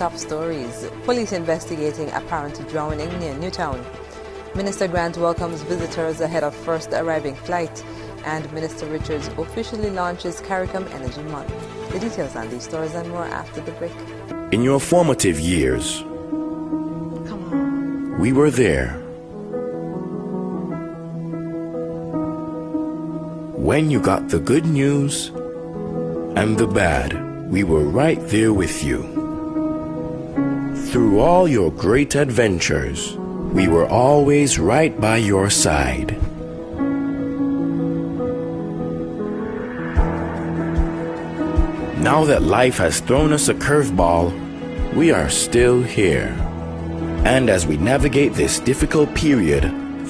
top stories. Police investigating apparent drowning near Newtown. Minister Grant welcomes visitors ahead of first arriving flight. And Minister Richards officially launches CARICOM Energy Month. The details on these stories and more after the break. In your formative years, we were there. When you got the good news and the bad, we were right there with you. Through all your great adventures, we were always right by your side. Now that life has thrown us a curveball, we are still here. And as we navigate this difficult period,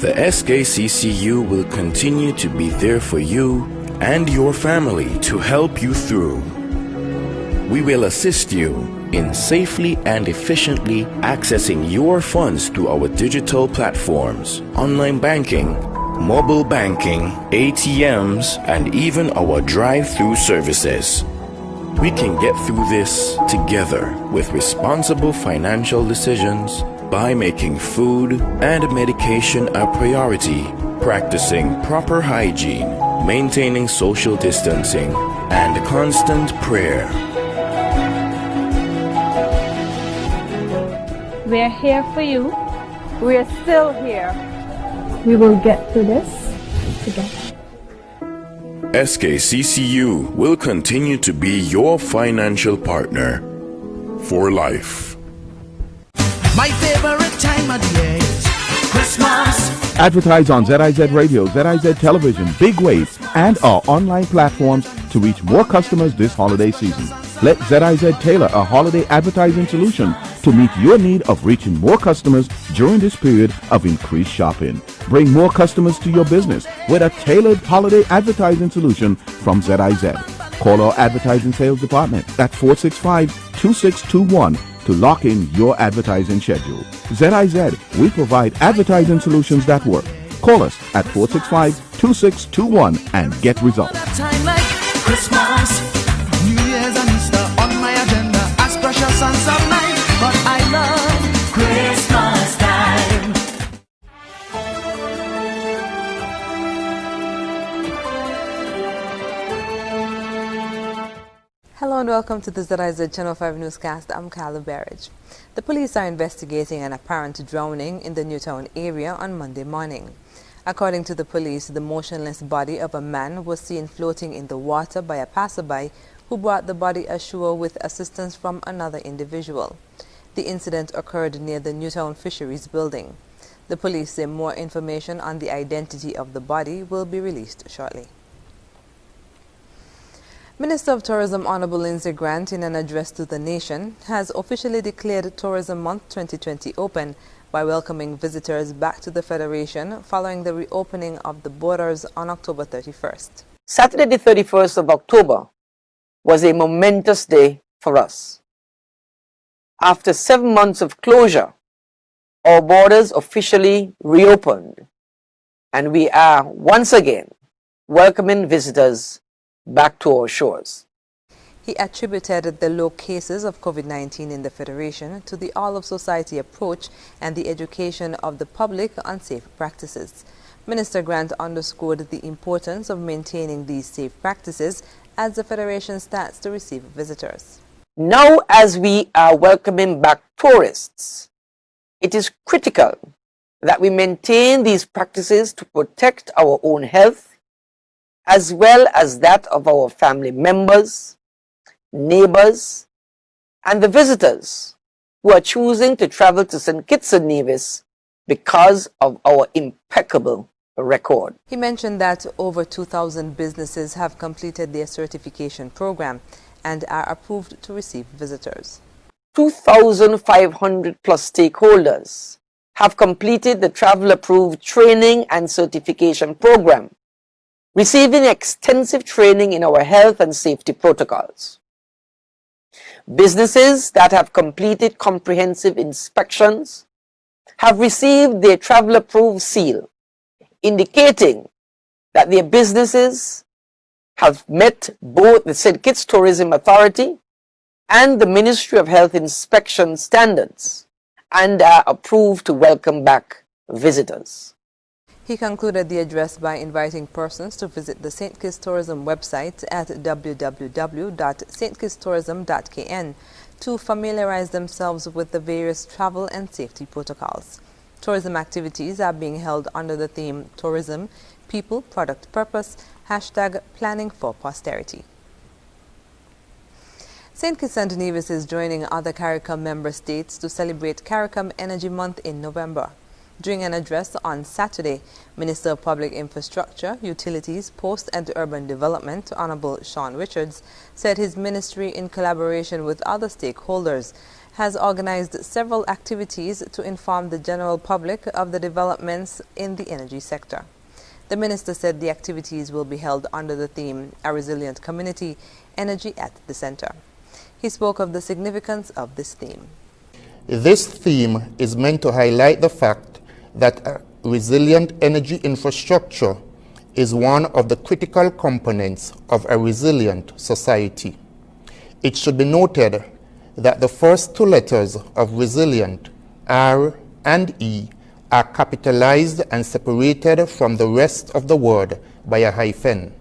the SKCCU will continue to be there for you and your family to help you through. We will assist you in safely and efficiently accessing your funds through our digital platforms, online banking, mobile banking, ATMs, and even our drive-through services. We can get through this together with responsible financial decisions by making food and medication a priority, practicing proper hygiene, maintaining social distancing, and constant prayer. We're here for you. We're still here. We will get through this together. SKCCU will continue to be your financial partner for life. My favorite time of the year is Christmas. Advertise on ZIZ Radio, ZIZ Television, Big Waves, and our online platforms to reach more customers this holiday season. Let ZIZ tailor a holiday advertising solution to meet your need of reaching more customers during this period of increased shopping. Bring more customers to your business with a tailored holiday advertising solution from ZIZ. Call our advertising sales department at 465-2621 to lock in your advertising schedule. ZIZ, we provide advertising solutions that work. Call us at 465-2621 and get results. Time like Christmas, New Year's and Easter on my agenda as precious and sublime, but I love Christmas time. Hello and welcome to the ZIZ Channel 5 Newscast. I'm Carla Barrage. The police are investigating an apparent drowning in the Newtown area on Monday morning. According to the police, the motionless body of a man was seen floating in the water by a passerby who brought the body ashore with assistance from another individual. The incident occurred near the Newtown Fisheries building. The police say more information on the identity of the body will be released shortly. Minister of Tourism Honorable Lindsay Grant, in an address to the nation, has officially declared Tourism Month 2020 open by welcoming visitors back to the Federation following the reopening of the borders on October 31st. Saturday the 31st of October was a momentous day for us. After 7 months of closure, our borders officially reopened, and we are once again welcoming visitors back to our shores. He attributed the low cases of COVID-19 in the Federation to the all-of-society approach and the education of the public on safe practices. Minister Grant underscored the importance of maintaining these safe practices as the Federation starts to receive visitors. Now, as we are welcoming back tourists, it is critical that we maintain these practices to protect our own health as well as that of our family members, neighbors, and the visitors who are choosing to travel to St. Kitts and Nevis because of our impeccable record. He mentioned that over 2,000 businesses have completed their certification program and are approved to receive visitors. 2,500 plus stakeholders have completed the travel-approved training and certification program, receiving extensive training in our health and safety protocols. Businesses that have completed comprehensive inspections have received their travel-approved seal, indicating that their businesses have met both the St. Kitts Tourism Authority and the Ministry of Health inspection standards and are approved to welcome back visitors. He concluded the address by inviting persons to visit the St. Kitts Tourism website at www.stkitstourism.kn to familiarize themselves with the various travel and safety protocols. Tourism activities are being held under the theme Tourism, People, Product, Purpose, #Planning for Posterity. St. Kitts and Nevis is joining other CARICOM member states to celebrate CARICOM Energy Month in November. During an address on Saturday, Minister of Public Infrastructure, Utilities, Post and Urban Development, Honorable Sean Richards, said his ministry, in collaboration with other stakeholders, has organized several activities to inform the general public of the developments in the energy sector. The minister said the activities will be held under the theme, A Resilient Community, Energy at the Center. He spoke of the significance of this theme. This theme is meant to highlight the fact that a resilient energy infrastructure is one of the critical components of a resilient society. It should be noted that the first two letters of resilient, R and E, are capitalized and separated from the rest of the word by a hyphen.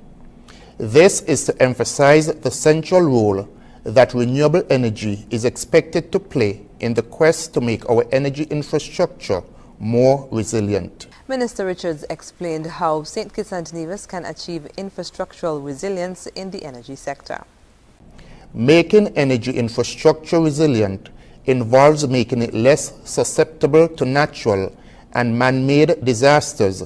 This is to emphasize the central role that renewable energy is expected to play in the quest to make our energy infrastructure more resilient. Minister Richards explained how St. Kitts and Nevis can achieve infrastructural resilience in the energy sector. Making energy infrastructure resilient involves making it less susceptible to natural and man-made disasters,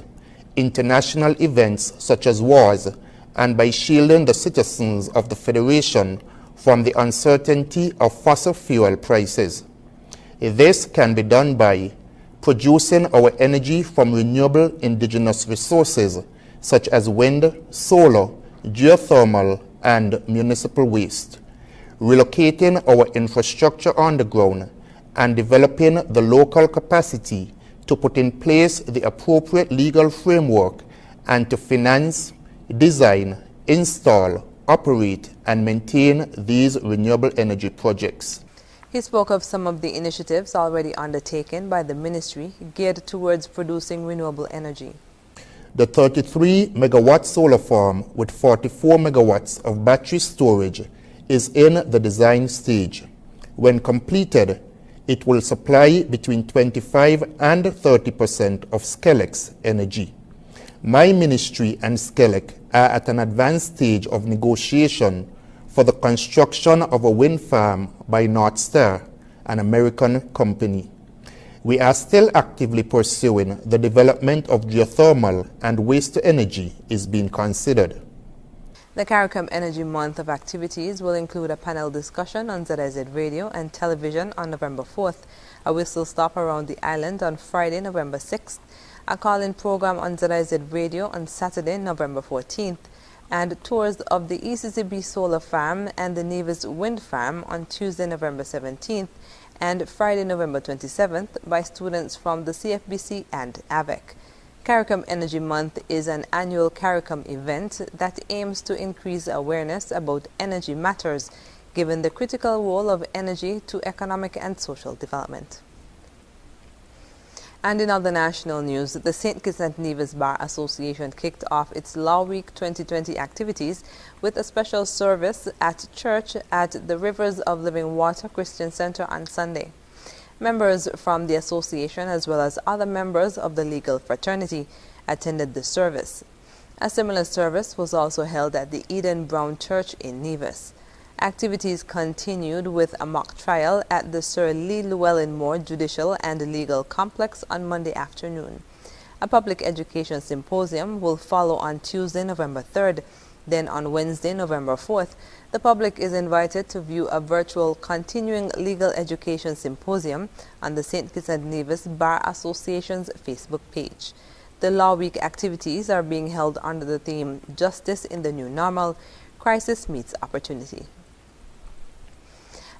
international events such as wars, and by shielding the citizens of the Federation from the uncertainty of fossil fuel prices. This can be done by producing our energy from renewable indigenous resources such as wind, solar, geothermal, and municipal waste, relocating our infrastructure on the ground, and developing the local capacity to put in place the appropriate legal framework and to finance, design, install, operate, and maintain these renewable energy projects. He spoke of some of the initiatives already undertaken by the ministry geared towards producing renewable energy. The 33-megawatt solar farm with 44 megawatts of battery storage is in the design stage. When completed, it will supply between 25 and 30% of Skelec's energy. My ministry and Skelec are at an advanced stage of negotiation for the construction of a wind farm by North Star, an American company. We are still actively pursuing the development of geothermal, and waste to energy is being considered. The CARICOM Energy Month of activities will include a panel discussion on ZIZ radio and television on November 4th, a whistle stop around the island on Friday, November 6th, a call-in program on ZIZ radio on Saturday, November 14th, and tours of the ECCB Solar Farm and the Nevis Wind Farm on Tuesday, November 17th, and Friday, November 27th by students from the CFBC and AVEC. CARICOM Energy Month is an annual CARICOM event that aims to increase awareness about energy matters, given the critical role of energy to economic and social development. And in other national news, the St. Kitts and Nevis Bar Association kicked off its Law Week 2020 activities with a special service at church at the Rivers of Living Water Christian Center on Sunday. Members from the association, as well as other members of the legal fraternity, attended the service. A similar service was also held at the Eden Brown Church in Nevis. Activities continued with a mock trial at the Sir Lee Llewellyn Moore Judicial and Legal Complex on Monday afternoon. A public education symposium will follow on Tuesday, November 3rd. Then on Wednesday, November 4th, the public is invited to view a virtual continuing legal education symposium on the St. Kitts and Nevis Bar Association's Facebook page. The Law Week activities are being held under the theme Justice in the New Normal, Crisis Meets Opportunity.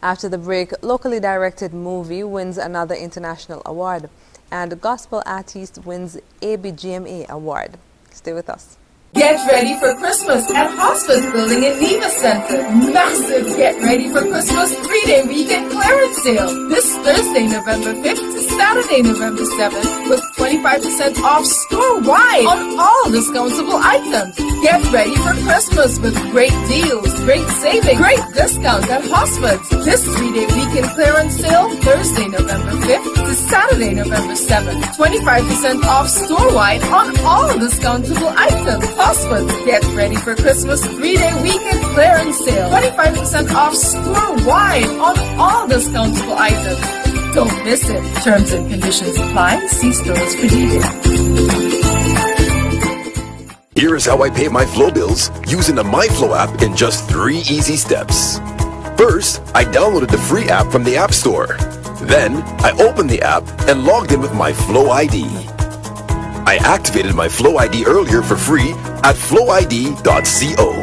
After the break, locally directed movie wins another international award, and gospel artist wins ABGMA award. Stay with us. Get ready for Christmas at Hospice Building in Neva Center. Massive Get Ready for Christmas 3-day weekend clearance sale. This Thursday, November 5th to Saturday, November 7th with 25% off store-wide on all discountable items. Get ready for Christmas with great deals, great savings, great discounts at Hospice. This 3-day weekend clearance sale, Thursday, November 5th to Saturday, November 7th. 25% off store-wide on all discountable items. Hospice, get ready for Christmas 3-day weekend clearance sale. 25% off store-wide on all discountable items. Don't miss it. Terms and conditions apply. See stores for details. Here is how I pay my Flow bills using the MyFlow app in just 3 easy steps. First, I downloaded the free app from the App Store. Then, I opened the app and logged in with my Flow ID. I activated my Flow ID earlier for free at flowid.co.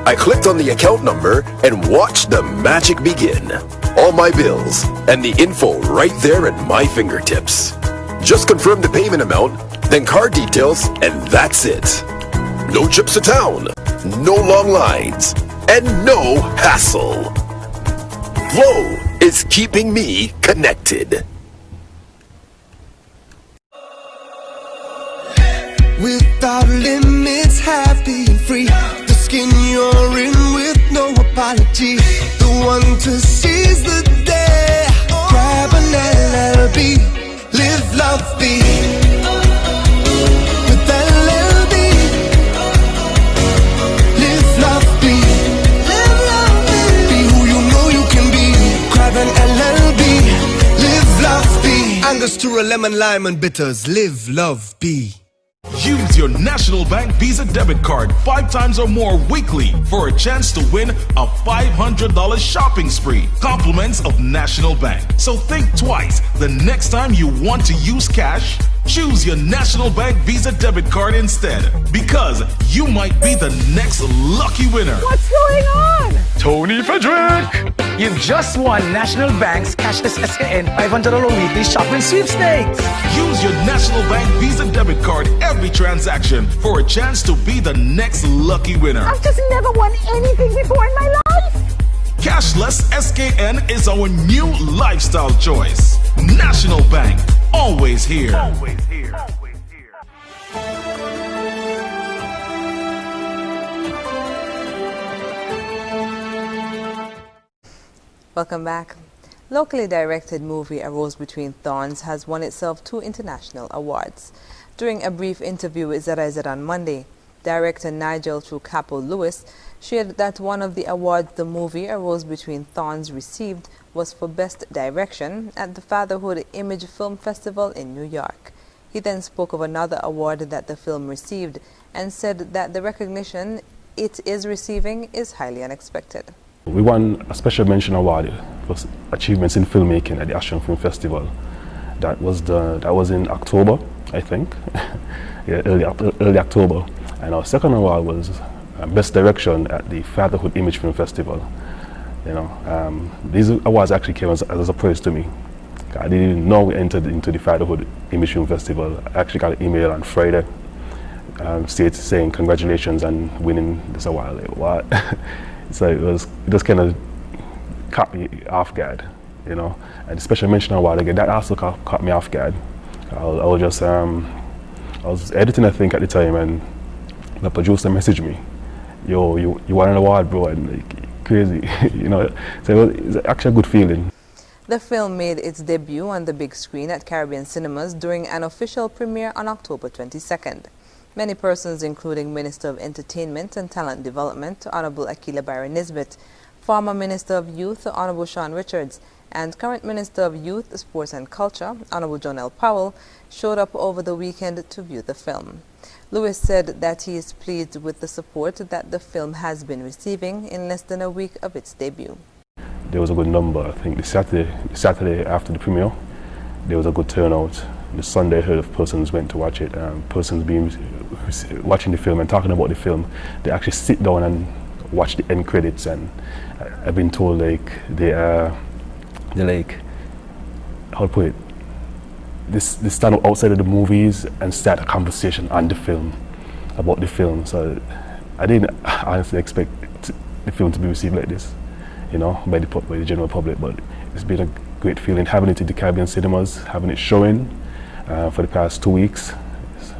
I clicked on the account number and watched the magic begin. All my bills and the info right there at my fingertips. Just confirm the payment amount, then card details, and that's it. No trips to town, no long lines, and no hassle. Flow is keeping me connected. Without limits, happy and free. The skin you're in with no apology. The one to seize the day. Grab an LLB. Live, love, be. With LLB. Live, love, be. Live, love, be. Be who you know you can be. Grab an LLB. Live, love, be. Angostura, lemon, lime, and bitters. Live, love, be. Use your National Bank Visa debit card 5 times or more weekly for a chance to win a $500 shopping spree. Compliments of National Bank. So think twice the next time you want to use cash. Choose your National Bank Visa debit card instead, because you might be the next lucky winner. What's going on? Tony Frederick! You've just won National Bank's Cashless SKN $500 weekly shopping sweepstakes. Use your National Bank Visa debit card every transaction for a chance to be the next lucky winner. I've just never won anything before in my life. Cashless SKN is our new lifestyle choice. National Bank, always here. Always here. Always here. Welcome back. Locally directed movie A Rose Between Thorns has won itself 2 international awards. During a brief interview with ZIZ on Monday, director Nigel Trucapo-Lewis shared that one of the awards the movie A Rose Between Thorns received was for Best Direction at the Fatherhood Image Film Festival in New York. He then spoke of another award that the film received and said that the recognition it is receiving is highly unexpected. We won a special mention award for achievements in filmmaking at the Ashton Film Festival. That was in October, I think, yeah, early October. And our second award was Best Direction at the Fatherhood Image Film Festival. You know, these awards actually came as a surprise to me. I didn't know we entered into the Fatherhood Image Film Festival. I actually got an email on Friday saying congratulations on winning this award. Like, what? So it just kind of caught me off guard, you know. And the special mention award again, that also caught me off guard. I was editing, I think, at the time, and the producer messaged me, "Yo, you won an award, bro," and like crazy, you know. So it was actually a good feeling. The film made its debut on the big screen at Caribbean Cinemas during an official premiere on October 22nd. Many persons, including Minister of Entertainment and Talent Development, Honorable Akila Byron Nisbet, former Minister of Youth, Honorable Sean Richards, and current Minister of Youth, Sports and Culture, Honorable John L. Powell, showed up over the weekend to view the film. Lewis said that he is pleased with the support that the film has been receiving in less than a week of its debut. There was a good number. I think the Saturday after the premiere, there was a good turnout. The Sunday, I heard of persons went to watch it. Persons watching the film and talking about the film. They actually sit down and watch the end credits, and I've been told like they're like, how to put it, they stand outside of the movies and start a conversation on the film. about the film. So I didn't honestly expect the film to be received like this, you know, by the general public. But it's been a great feeling having it in the Caribbean cinemas, having it showing for the past 2 weeks.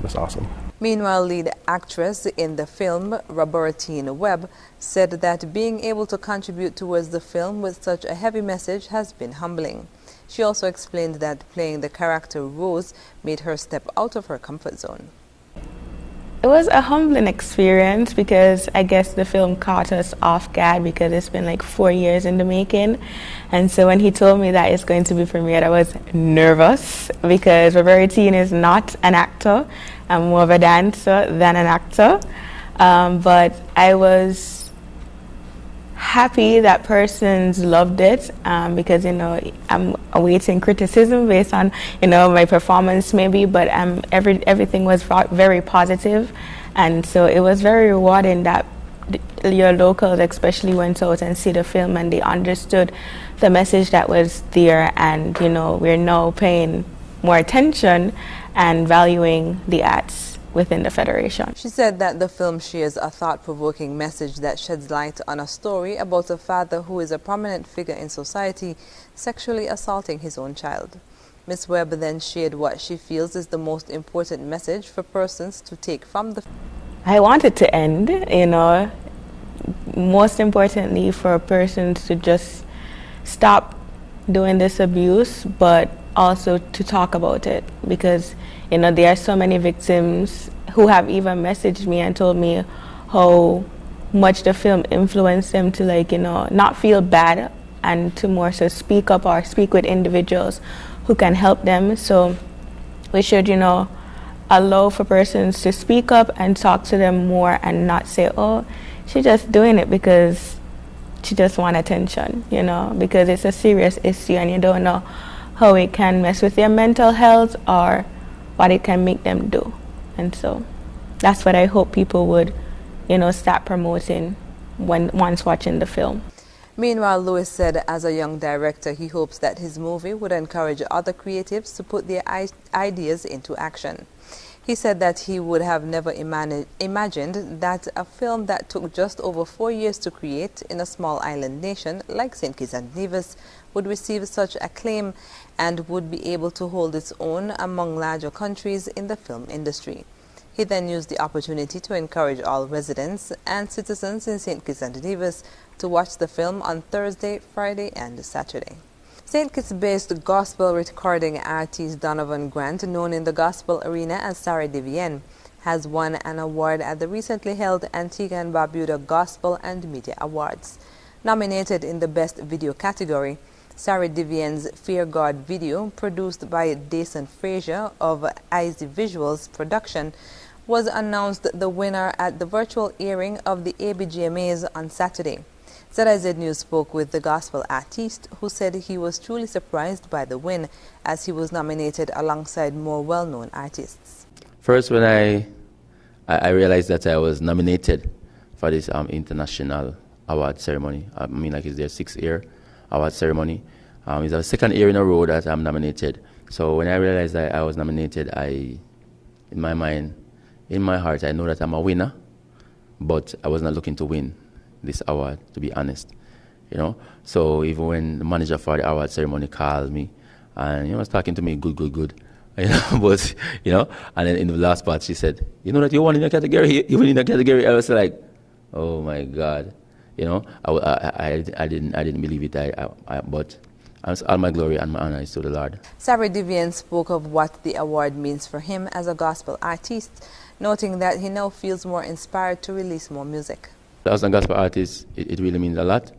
That's awesome. Meanwhile, lead actress in the film, Robertine Webb, said that being able to contribute towards the film with such a heavy message has been humbling. She also explained that playing the character Rose made her step out of her comfort zone. It was a humbling experience because I guess the film caught us off guard because it's been like 4 years in the making. And so when he told me that it's going to be premiered, I was nervous because Robertine is not an actor. I'm more of a dancer than an actor. But I was happy that persons loved it because, you know, I'm awaiting criticism based on, you know, my performance maybe, but everything was very positive. And so it was very rewarding that your locals especially went out and see the film and they understood the message that was there, and, you know, we're now paying more attention and valuing the arts within the Federation. She said that the film shares a thought-provoking message that sheds light on a story about a father who is a prominent figure in society sexually assaulting his own child. Ms. Webb then shared what she feels is the most important message for persons to take from the film. I want it to end, you know, most importantly for persons to just stop doing this abuse, but also to talk about it, because, you know, there are so many victims who have even messaged me and told me how much the film influenced them to, like, you know, not feel bad and to more so speak up or speak with individuals who can help them. So we should, you know, allow for persons to speak up and talk to them more and not say, oh, she's just doing it because she just wants attention, you know, because it's a serious issue and you don't know how it can mess with their mental health or what it can make them do. And so that's what I hope people would, you know, start promoting once watching the film. Meanwhile, Lewis said as a young director, he hopes that his movie would encourage other creatives to put their ideas into action. He said that he would have never imagined that a film that took just over 4 years to create in a small island nation like St. Kitts and Nevis would receive such acclaim and would be able to hold its own among larger countries in the film industry. He then used the opportunity to encourage all residents and citizens in St. Kitts and Nevis to watch the film on Thursday, Friday, and Saturday. St. Kitts-based gospel recording artist Donovan Grant, known in the gospel arena as Sarah Divien, has won an award at the recently held Antigua and Barbuda Gospel and Media Awards. Nominated in the Best Video category, Sarah Divien's Fear God video, produced by Dason Frazier of ZIZ Visuals Production, was announced the winner at the virtual airing of the ABGMAs on Saturday. ZIZ News spoke with the gospel artist, who said he was truly surprised by the win as he was nominated alongside more well-known artists. First, when I realized that I was nominated for this international award ceremony, I mean, like, it's their 6th year award ceremony. It's the 2nd year in a row that I'm nominated. So when I realized that I was nominated, in my mind, in my heart, I know that I'm a winner, but I was not looking to win this award, to be honest, you know. So even when the manager for the award ceremony called me and, you know, was talking to me good, you know, but, you know, and then in the last part she said, you know that you won in a category, you won in a category. I was like, oh my God, you know, I didn't believe it, but all my glory and my honor is to the Lord. Sarah Divien spoke of what the award means for him as a gospel artist, noting that he now feels more inspired to release more music. As a gospel artist, it really means a lot,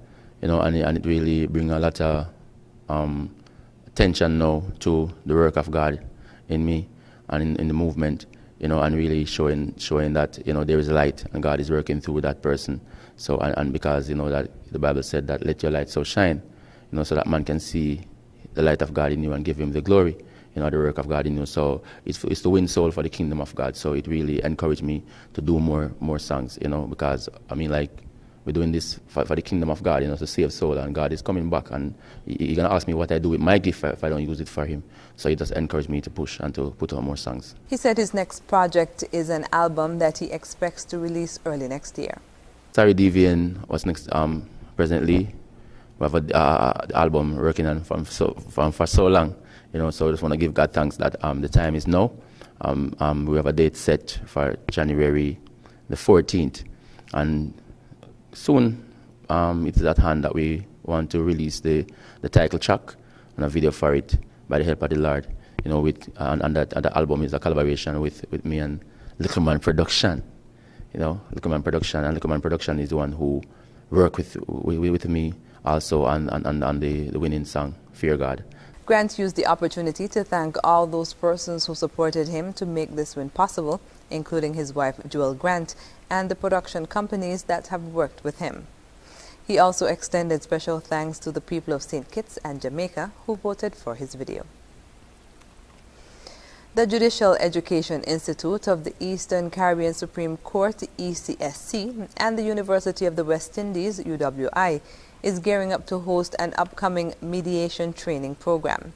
you know, and it really brings a lot of attention now to the work of God in me and in the movement, you know, and really showing that, you know, there is light and God is working through that person. So, and because, you know, that the Bible said that let your light so shine, you know, so that man can see the light of God in you and give him the glory, you know, the work of God in you. So it's to win soul for the kingdom of God. So it really encouraged me to do more songs, you know, because, I mean, like, we're doing this for the kingdom of God, to save soul, and God is coming back, and He's going to ask me what I do with my gift if I don't use it for Him. So He just encouraged me to push and to put out more songs. He said his next project is an album that he expects to release early next year. Sorry, Devian, what's next? Presently, we have an album working on for so long, so I just want to give God thanks that the time is now. We have a date set for January the 14th, and soon it is at hand that we want to release the title track and a video for it by the help of the Lord. And that album is a collaboration with me and Little Man Production. Little Man Production, and Little Man Production is the one who worked with me also on the winning song, Fear God. Grant used the opportunity to thank all those persons who supported him to make this win possible, including his wife Jewel Grant and the production companies that have worked with him. He also extended special thanks to the people of St. Kitts and Jamaica who voted for his video. The Judicial Education Institute of the Eastern Caribbean Supreme Court, ECSC, and the University of the West Indies, UWI, is gearing up to host an upcoming mediation training program.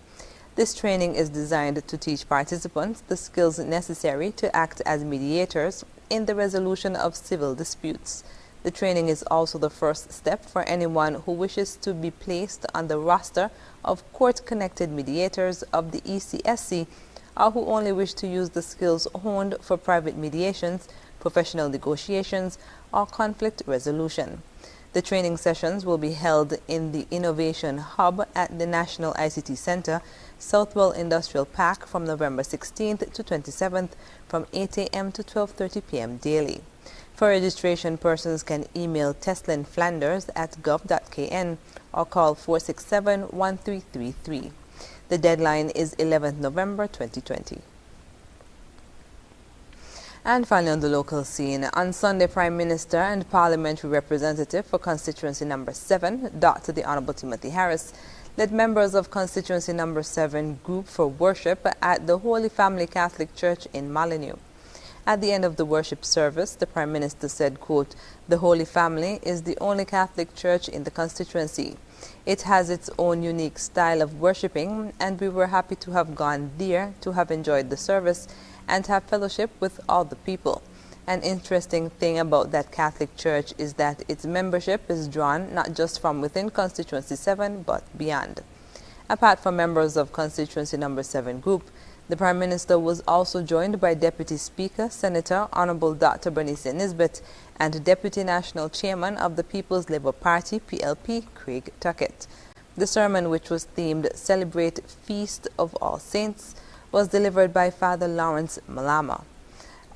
This training is designed to teach participants the skills necessary to act as mediators in the resolution of civil disputes. The training is also the first step for anyone who wishes to be placed on the roster of court-connected mediators of the ECSC, or who only wish to use the skills honed for private mediations, professional negotiations, or conflict resolution. The training sessions will be held in the Innovation Hub at the National ICT Center, Southwell Industrial Park from November 16th to 27th from 8 a.m. to 12:30 p.m. daily. For registration, persons can email teslinflanders@gov.kn or call 467-1333. The deadline is 11th November 2020. And finally, on the local scene, on Sunday, Prime Minister and Parliamentary Representative for Constituency Number 7, Dr. the Honorable Timothy Harris, led members of Constituency Number 7 group for worship at the Holy Family Catholic Church in Molyneux. At the end of the worship service, the Prime Minister said, quote, "The Holy Family is the only Catholic church in the constituency. It has its own unique style of worshiping, and we were happy to have gone there to have enjoyed the service and have fellowship with all the people. An interesting thing about that Catholic church is that its membership is drawn not just from within Constituency 7, but beyond." Apart from members of Constituency Number 7 group, the Prime Minister was also joined by Deputy Speaker, Senator Honorable Dr. Bernice Nisbet, and Deputy National Chairman of the People's Labour Party, PLP, Craig Tuckett. The sermon, which was themed Celebrate Feast of All Saints, was delivered by Father Lawrence Malama.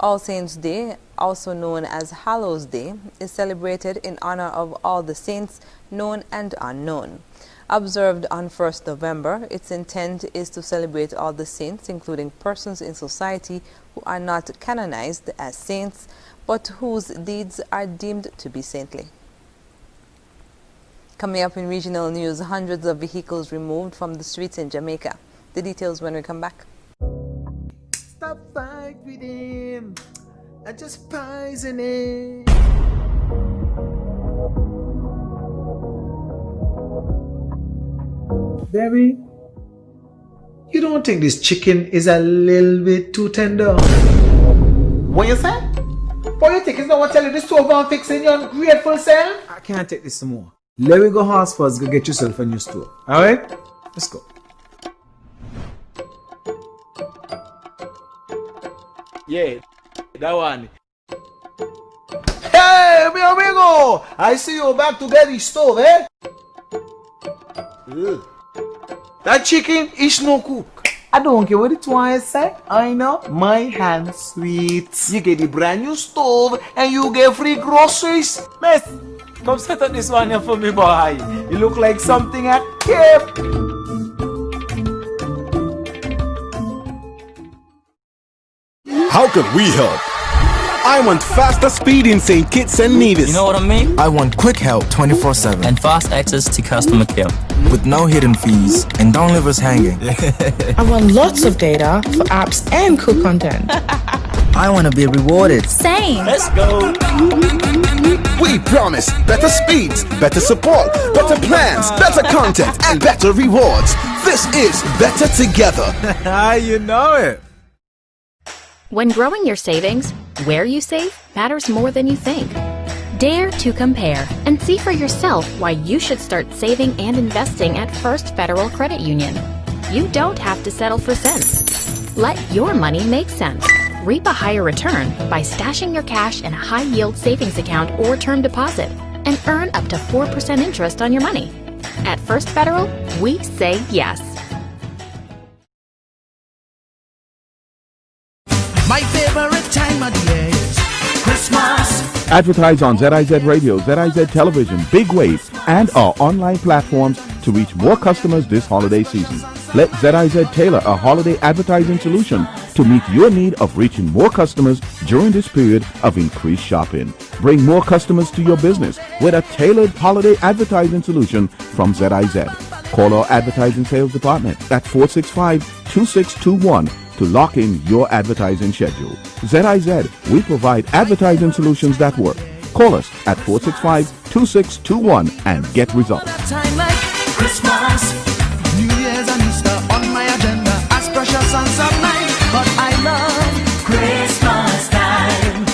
All Saints' Day, also known as Hallows Day, is celebrated in honor of all the saints, known and unknown. Observed on 1st November, its intent is to celebrate all the saints, including persons in society who are not canonized as saints, but whose deeds are deemed to be saintly. Coming up in regional news, hundreds of vehicles removed from the streets in Jamaica. The details when we come back. Stop fight with him. I just poison him. Baby, you don't think this chicken is a little bit too tender? What you say? What you think is no one tell you this stove and fixing your ungrateful self? I can't take this some more. Let me go house first, go get yourself a new stove. Alright? Let's go. Yeah, that one. Hey, mi amigo! I see you back to get the stove, eh? Ugh. That chicken is no cook. I don't care what it was say. I know my hands sweet. You get the brand new stove and you get free groceries. Miss, come set up this one here for me, boy. You look like something I kept. How could we help? I want faster speed in St. Kitts and Nevis. You know what I mean? I want quick help 24/7 and fast access to customer care with no hidden fees, and don't leave us hanging. I want lots of data for apps and cool content. I want to be rewarded. Same. Let's go. We promise better speeds, better support, better plans, better content, and better rewards. This is Better Together. You know it. When growing your savings, where you save matters more than you think. Dare to compare and see for yourself why you should start saving and investing at First Federal Credit Union. You don't have to settle for cents. Let your money make sense. Reap a higher return by stashing your cash in a high-yield savings account or term deposit and earn up to 4% interest on your money. At First Federal, we say yes. My favorite time of the year is Christmas. Advertise on ZIZ Radio, ZIZ Television, Big Wave, and our online platforms to reach more customers this holiday season. Let ZIZ tailor a holiday advertising solution to meet your need of reaching more customers during this period of increased shopping. Bring more customers to your business with a tailored holiday advertising solution from ZIZ. Call our advertising sales department at 465-2621 to lock in your advertising schedule. ZIZ, we provide advertising solutions that work. Call us at 465-2621 and get results. Time like Christmas, New Year's and Easter on my agenda as precious and sublime. But I love Christmas time.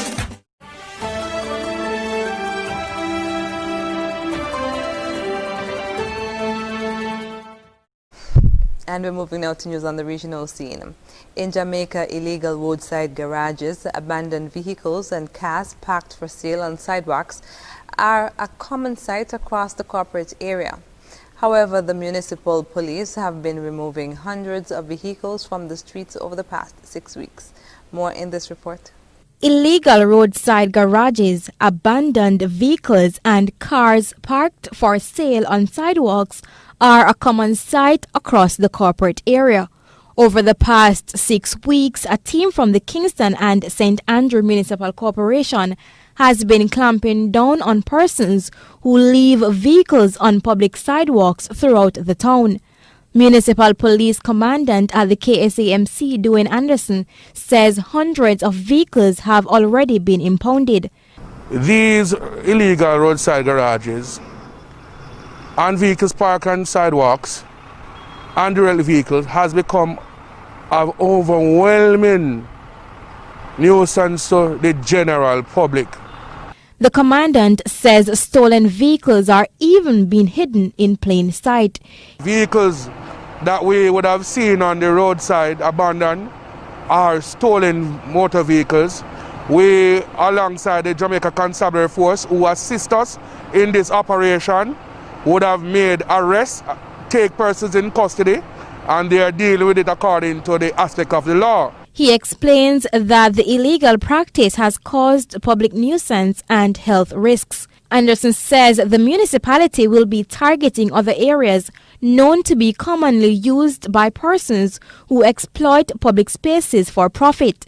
And we're moving now to news on the regional scene. In Jamaica, illegal roadside garages, abandoned vehicles and cars parked for sale on sidewalks are a common sight across the corporate area. However, the municipal police have been removing hundreds of vehicles from the streets over the past 6 weeks. More in this report. Illegal roadside garages, abandoned vehicles and cars parked for sale on sidewalks are a common sight across the corporate area. Over the past 6 weeks, a team from the Kingston and St. Andrew Municipal Corporation has been clamping down on persons who leave vehicles on public sidewalks throughout the town. Municipal Police Commandant at the KSAMC, Dwayne Anderson, says hundreds of vehicles have already been impounded. These illegal roadside garages and vehicles parked on sidewalks and direct vehicles has become an overwhelming nuisance to the general public. The commandant says stolen vehicles are even being hidden in plain sight. Vehicles that we would have seen on the roadside abandoned are stolen motor vehicles. We, alongside the Jamaica Constabulary Force, who assist us in this operation, would have made arrests, take persons in custody, and they are dealing with it according to the aspect of the law. He explains that the illegal practice has caused public nuisance and health risks. Anderson says the municipality will be targeting other areas known to be commonly used by persons who exploit public spaces for profit.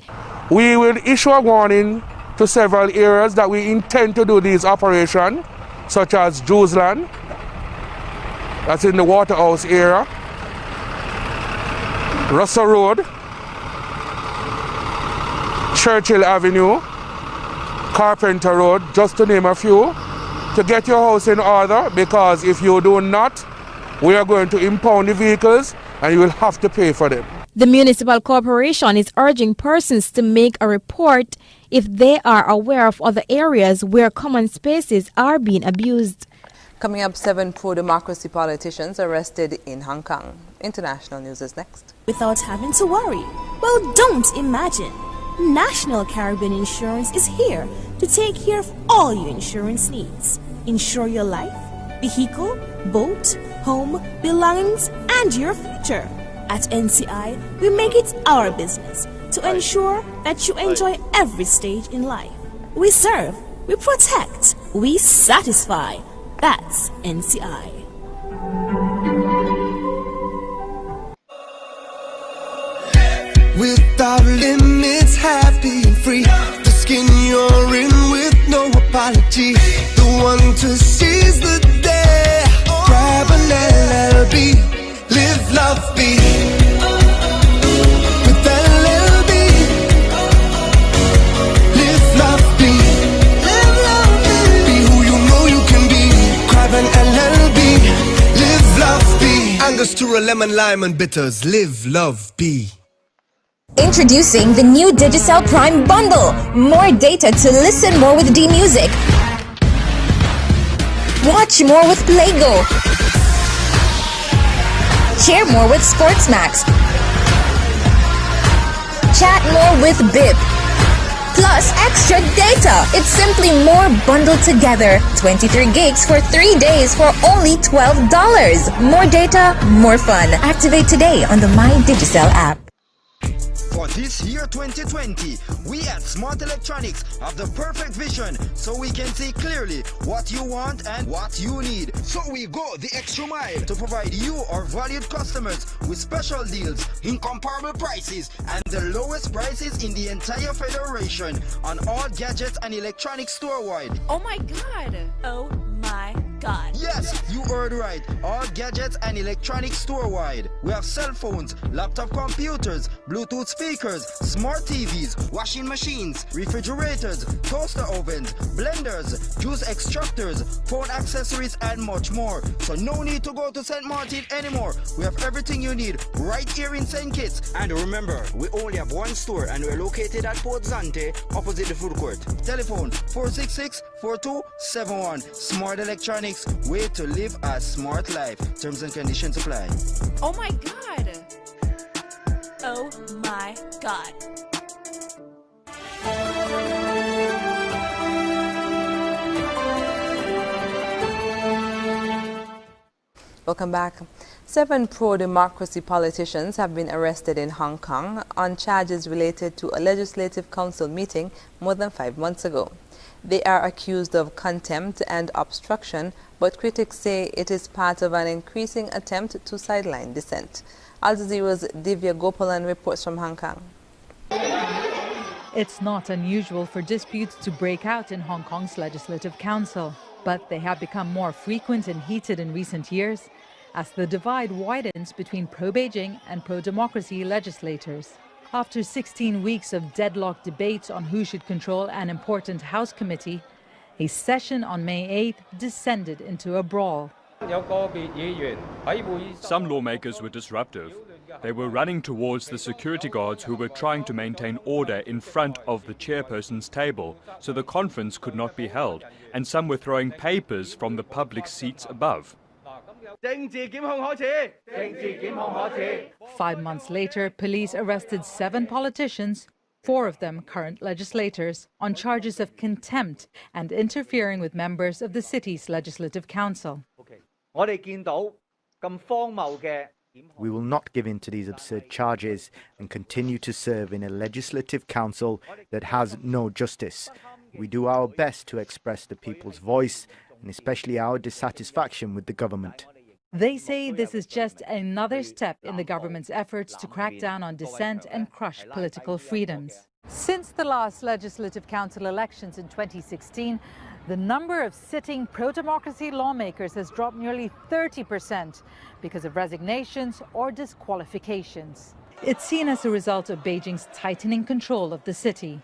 We will issue a warning to several areas that we intend to do these operations, such as Jewsland, that's in the Waterhouse area, Russell Road, Churchill Avenue, Carpenter Road, just to name a few, to get your house in order, because if you do not, we are going to impound the vehicles and you will have to pay for them. The municipal corporation is urging persons to make a report if they are aware of other areas where common spaces are being abused. Coming up, 7 pro-democracy politicians arrested in Hong Kong. International news is next. Without having to worry. Well, don't imagine. National Caribbean Insurance is here to take care of all your insurance needs. Insure your life, vehicle, boat, home, belongings, and your future. At NCI, we make it our business to ensure that you enjoy every stage in life. We serve, we protect, we satisfy. That's NCI. Without limits, happy and free. The skin you're in with no apology. The one to seize the day. Grab an LLB, live, love, be. With LLB, Fingers to a lemon, lime and bitters. Live, love, be. Introducing the new Digicel Prime Bundle. More data to listen more with D-Music. Watch more with Playgo. Share more with Sportsmax. Chat more with Bip. Plus extra data. It's simply more bundled together. 23 gigs for 3 days for only $12. More data, more fun. Activate today on the My Digicel app. For this year 2020, we at Smart Electronics have the perfect vision so we can see clearly what you want and what you need. So we go the extra mile to provide you, our valued customers, with special deals, incomparable prices, and the lowest prices in the entire federation on all gadgets and electronics store-wide. Oh my God! Oh my God. Yes, you heard right. All gadgets and electronics store-wide. We have cell phones, laptop computers, Bluetooth speakers, smart TVs, washing machines, refrigerators, toaster ovens, blenders, juice extractors, phone accessories, and much more. So no need to go to St. Martin anymore. We have everything you need right here in St. Kitts. And remember, we only have one store and we're located at Port Zante, opposite the food court. Telephone 466-4271. Smart Electronics, way to live a smart life. Terms and conditions apply. Oh my God! Oh my God. Welcome back. 7 pro-democracy politicians have been arrested in Hong Kong on charges related to a legislative council meeting more than 5 months ago. They are accused of contempt and obstruction, but critics say it is part of an increasing attempt to sideline dissent. Al Jazeera's Divya Gopalan reports from Hong Kong. It's not unusual for disputes to break out in Hong Kong's Legislative Council, but they have become more frequent and heated in recent years as the divide widens between pro-Beijing and pro-democracy legislators. After 16 weeks of deadlocked debates on who should control an important House committee, a session on May 8th descended into a brawl. Some lawmakers were disruptive. They were running towards the security guards who were trying to maintain order in front of the chairperson's table, so the conference could not be held, and some were throwing papers from the public seats above. 5 months later, police arrested 7 politicians, 4 of them current legislators, on charges of contempt and interfering with members of the city's Legislative Council. We will not give in to these absurd charges and continue to serve in a legislative council that has no justice. We do our best to express the people's voice and especially our dissatisfaction with the government. They say this is just another step in the government's efforts to crack down on dissent and crush political freedoms. Since the last Legislative Council elections in 2016, the number of sitting pro-democracy lawmakers has dropped nearly 30% because of resignations or disqualifications. It's seen as a result of Beijing's tightening control of the city.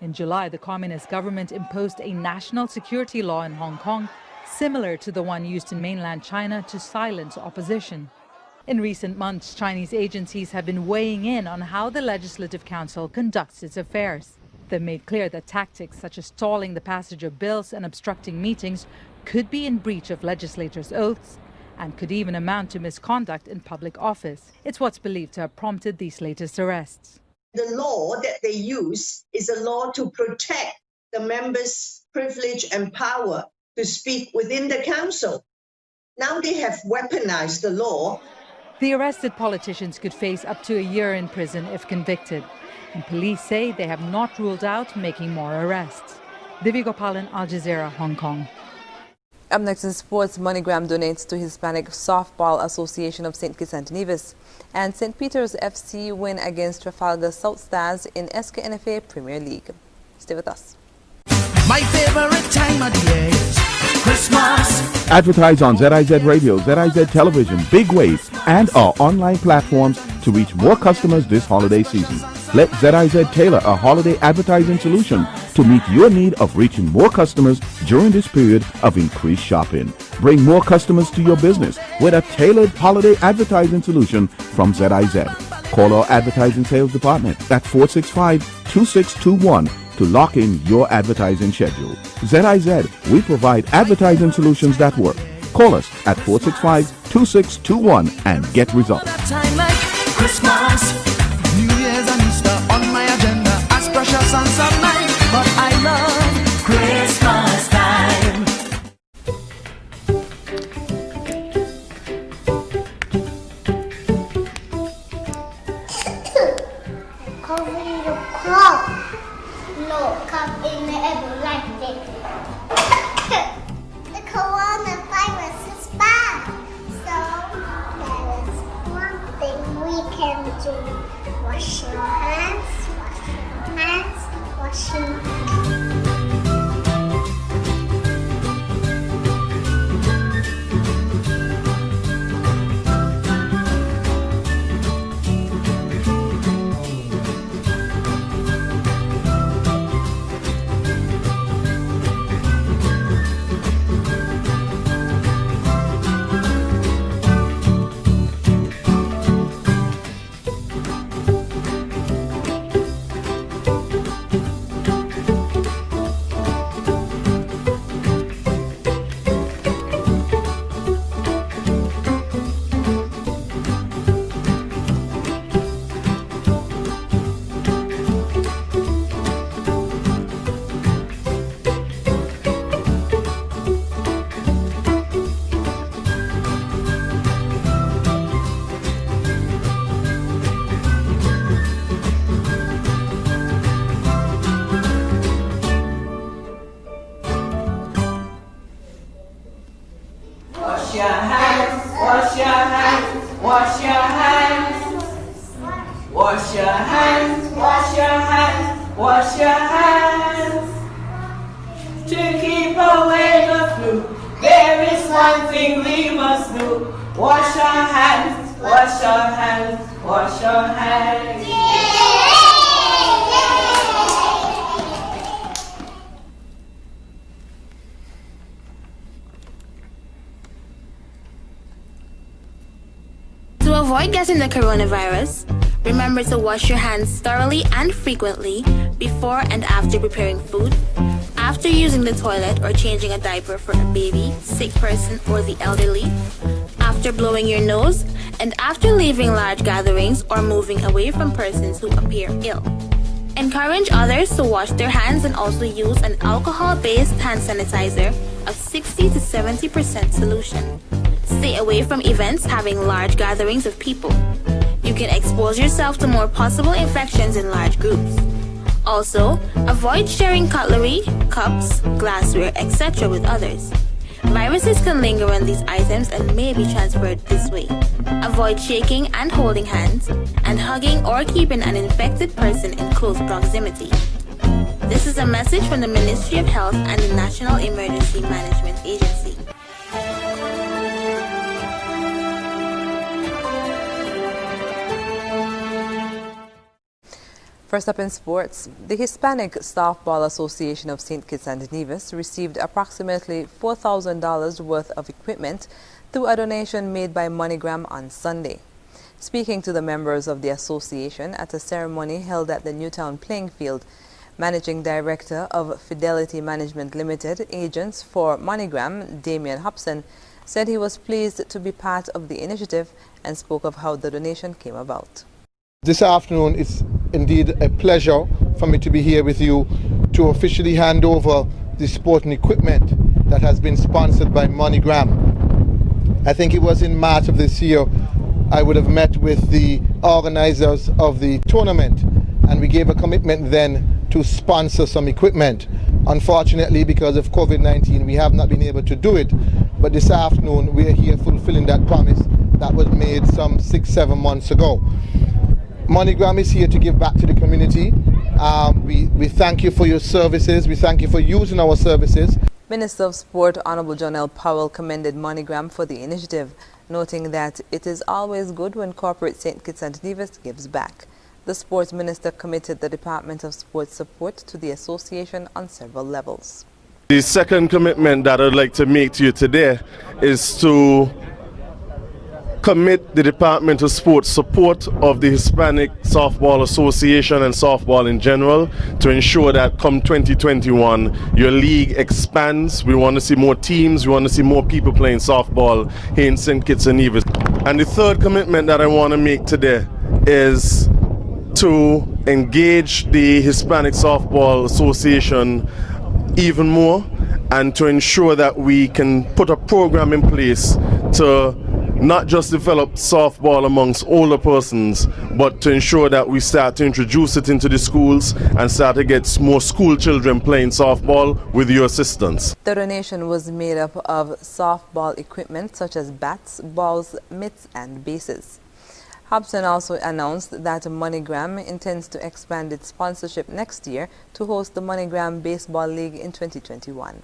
In July, the communist government imposed a national security law in Hong Kong, similar to the one used in mainland China to silence opposition. In recent months, Chinese agencies have been weighing in on how the Legislative Council conducts its affairs. They've made clear that tactics such as stalling the passage of bills and obstructing meetings could be in breach of legislators' oaths and could even amount to misconduct in public office. It's what's believed to have prompted these latest arrests. The law that they use is a law to protect the members' privilege and power to speak within the council. Now they have weaponized the law. The arrested politicians could face up to a year in prison if convicted. And police say they have not ruled out making more arrests. Divya Gopalan, Al Jazeera, Hong Kong. Up next in sports, MoneyGram donates to Hispanic Softball Association of St. Kitts and Nevis. And St. Peter's FC win against Trafalgar South Stars in SKNFA Premier League. Stay with us. My favorite time of the year is Christmas. Advertise on ZIZ Radio, ZIZ Television, Big Wave, and our online platforms to reach more customers this holiday season. Let ZIZ tailor a holiday advertising solution to meet your need of reaching more customers during this period of increased shopping. Bring more customers to your business with a tailored holiday advertising solution from ZIZ. Call our advertising sales department at 465-2621 to lock in your advertising schedule. ZIZ, we provide advertising solutions that work. Call us at 465-2621 and get results. Time like Christmas, New Year's and Easter on my agenda as precious and sublime, but I love Christmas time. Covering the crop. No, come in the ever like this. The coronavirus is bad. So there is one thing we can do. Wash your hands, wash your hands, wash your To avoid getting the coronavirus, remember to wash your hands thoroughly and frequently before and after preparing food, after using the toilet or changing a diaper for a baby, sick person, or the elderly, after blowing your nose, and after leaving large gatherings or moving away from persons who appear ill. Encourage others to wash their hands and also use an alcohol-based hand sanitizer of 60 to 70% solution. Stay away from events having large gatherings of people. You can expose yourself to more possible infections in large groups. Also, avoid sharing cutlery, cups, glassware, etc. with others. Viruses can linger on these items and may be transferred this way. Avoid shaking and holding hands, and hugging or keeping an infected person in close proximity. This is a message from the Ministry of Health and the National Emergency Management Agency. First up in sports, the Hispanic Softball Association of St. Kitts and Nevis received approximately $4,000 worth of equipment through a donation made by MoneyGram on Sunday. Speaking to the members of the association at a ceremony held at the Newtown playing field, Managing Director of Fidelity Management Limited, agents for MoneyGram, Damian Hobson, said he was pleased to be part of the initiative and spoke of how the donation came about. This afternoon, it's indeed a pleasure for me to be here with you to officially hand over the sporting equipment that has been sponsored by MoneyGram. I think it was in March of this year I would have met with the organizers of the tournament, and we gave a commitment then to sponsor some equipment. Unfortunately, because of COVID-19, we have not been able to do it, but this afternoon we are here fulfilling that promise that was made some 6-7 months ago. MoneyGram is here to give back to the community. We thank you for your services. We thank you for using our services. Minister of Sport Honorable John L. Powell commended MoneyGram for the initiative, noting that it is always good when corporate St. Kitts and Nevis gives back. The sports minister committed the Department of Sports support to the association on several levels. The second commitment that I'd like to make to you today is to commit the Department of Sports support of the Hispanic Softball Association and softball in general to ensure that come 2021 your league expands. We want to see more teams, we want to see more people playing softball here in St. Kitts and Nevis. And the third commitment that I want to make today is to engage the Hispanic Softball Association even more and to ensure that we can put a program in place to not just develop softball amongst older persons, but to ensure that we start to introduce it into the schools and start to get more school children playing softball with your assistance. The donation was made up of softball equipment such as bats, balls, mitts and bases. Hobson also announced that MoneyGram intends to expand its sponsorship next year to host the MoneyGram Baseball League in 2021.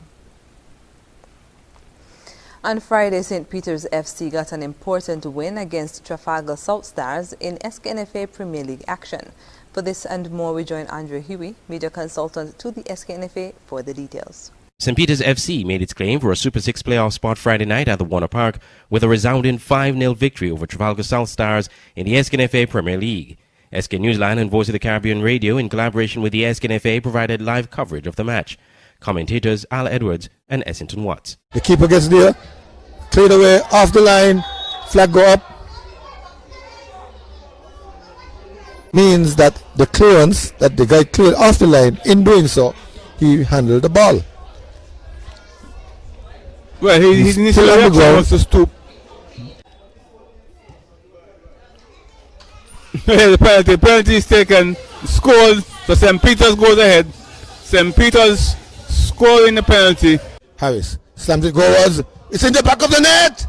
On Friday, St. Peter's FC got an important win against Trafalgar South Stars in SKNFA Premier League action. For this and more, we join Andrew Huey, media consultant to the SKNFA, for the details. St. Peter's FC made its claim for a Super 6 playoff spot Friday night at the Warner Park with a resounding 5-0 victory over Trafalgar South Stars in the SKNFA Premier League. SK Newsline and Voice of the Caribbean Radio, in collaboration with the SKNFA, provided live coverage of the match. Commentators Al Edwards and Essington Watts. The keeper gets there, cleared away, off the line, flag go up. Means that the clearance that the guy cleared off the line, in doing so, he handled the ball. Well, he's initially on the ground. Wants to stoop. The penalty is taken, scored, so St. Peter's goes ahead. St. Peter's scoring the penalty. Harris slams it goals. It's in the back of the net.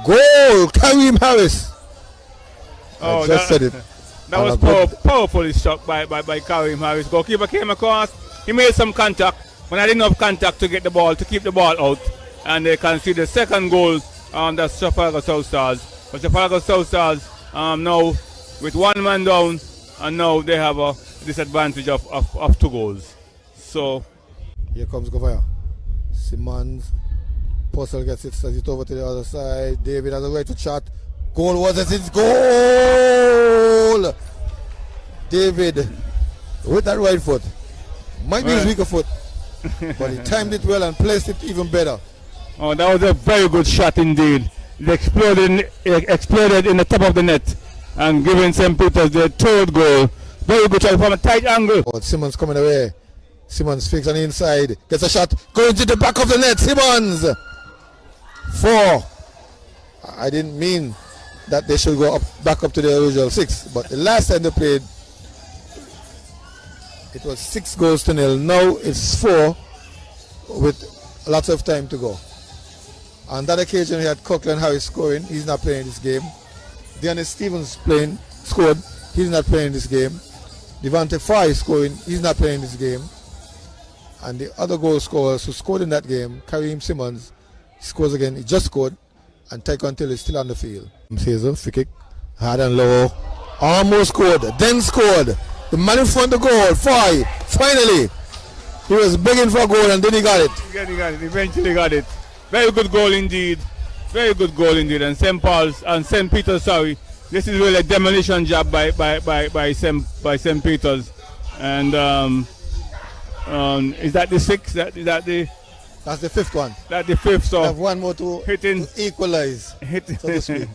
Goal, Kareem Harris. Oh, I just said it. That was powerfully shot by Kareem Harris. Goalkeeper came across. He made some contact. When I didn't have contact to get the ball, to keep the ball out, and they can see the second goal on the Trafalgar South Stars. But Trafalgar South Stars now with one man down, and now they have a disadvantage of 2 goals. So here comes Govaya. Simmons, Purcell gets it, sends it over to the other side. David has a right to shot. Goal was it? It's goal! David with that right foot. Might be his weaker foot. But he timed it well and placed it even better. Oh, that was a very good shot indeed. It exploded in the top of the net and giving St. Peter's their 3rd goal. Very good shot from a tight angle. Oh, Simmons coming away. Simmons fakes on the inside. Gets a shot. Going to the back of the net. Simmons. 4. I didn't mean that they should go back up to the original 6. But the last time they played, it was 6-0. Now it's 4 with lots of time to go. On that occasion, we had Coughlin Harris scoring. He's not playing this game. Deanna Stevens scored. He's not playing this game. Devante Fry scoring. He's not playing this game. And the other goal scorers who scored in that game, Kareem Simmons, scores again. He just scored. And Tyquan Till is still on the field. Hazel, free kick, hard and low. Almost scored. Then scored. The man in front of the goal, Foy, finally. He was begging for a goal and then he got it. He got it, eventually got it. Very good goal indeed. Very good goal indeed. And St. Peter's, sorry. This is really a demolition job by St. Peter's. And is that the 6th? That's the 5th one. That's the 5th. So we have one more to equalize, so to speak.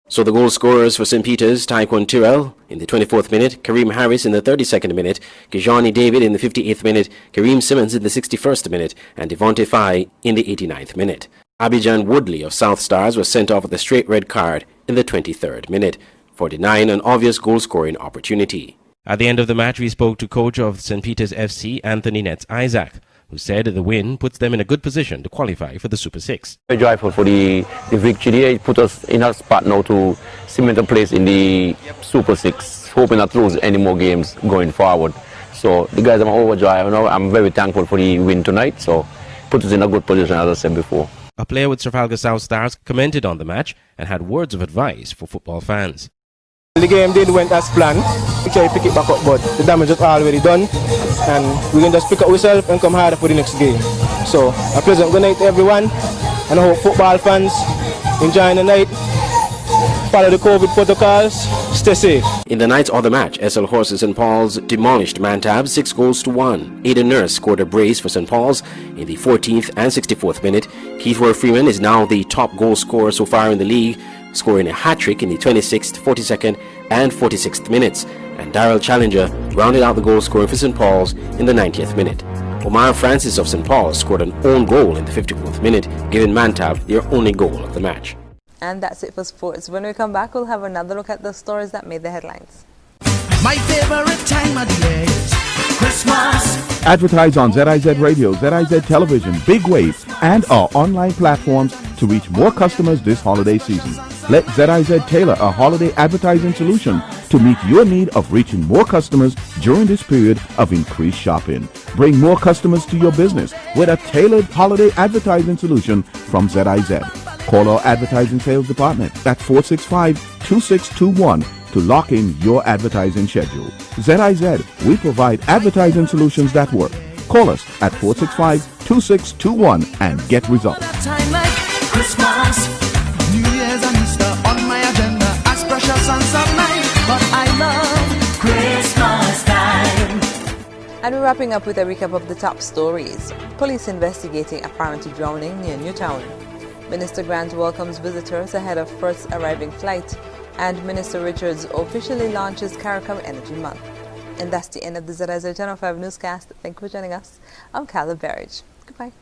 So the goal scorers for St. Peter's, Tyquan Tyrrell in the 24th minute, Kareem Harris in the 32nd minute, Kijani David in the 58th minute, Kareem Simmons in the 61st minute, and Devante Fye in the 89th minute. Abidjan Woodley of South Stars was sent off with a straight red card in the 23rd minute for denying an obvious goal-scoring opportunity. At the end of the match, we spoke to coach of St. Peter's FC, Anthony Nets Isaac, who said the win puts them in a good position to qualify for the Super 6. Very joyful for the victory. It put us in a spot now to cement a place in the Super 6, hoping not to lose any more games going forward. So the guys are overjoyed. I'm very thankful for the win tonight. So put us in a good position, as I said before. A player with Trafalgar South Stars commented on the match and had words of advice for football fans. The game did went as planned. We try to pick it back up, but the damage is already done, and we can just pick up ourselves and come harder for the next game. So a pleasant good night to everyone, and I hope football fans enjoying the night. Follow the COVID protocols. Stay safe. In the night's other match, SL Horses St. Paul's demolished Mantab 6-1. Aidan Nurse scored a brace for St. Paul's in the 14th and 64th minute. Keithworth Freeman is now the top goal scorer so far in the league, scoring a hat-trick in the 26th, 42nd and 46th minutes. And Daryl Challenger rounded out the goal scoring for St. Paul's in the 90th minute. Omar Francis of St. Paul's scored an own goal in the 54th minute, giving Mantab their only goal of the match. And that's it for sports. When we come back, we'll have another look at the stories that made the headlines. My favorite time of the year is Christmas. Advertise on ZIZ Radio, ZIZ Television, Big Waves, and our online platforms to reach more customers this holiday season. Let ZIZ tailor a holiday advertising solution to meet your need of reaching more customers during this period of increased shopping. Bring more customers to your business with a tailored holiday advertising solution from ZIZ. Call our advertising sales department at 465-2621 to lock in your advertising schedule. ZIZ, we provide advertising solutions that work. Call us at 465-2621 and get results. Time like Christmas, New Year's and Easter on my agenda as precious and sunlight, but I love Christmas time. And we're wrapping up with a recap of the top stories. Police investigating apparent drowning near Newtown. Minister Grant welcomes visitors ahead of first arriving flight, and Minister Richards officially launches CARICOM Energy Month. And that's the end of the ZIZ Channel 5 newscast. Thank you for joining us. I'm Carla Berridge. Goodbye.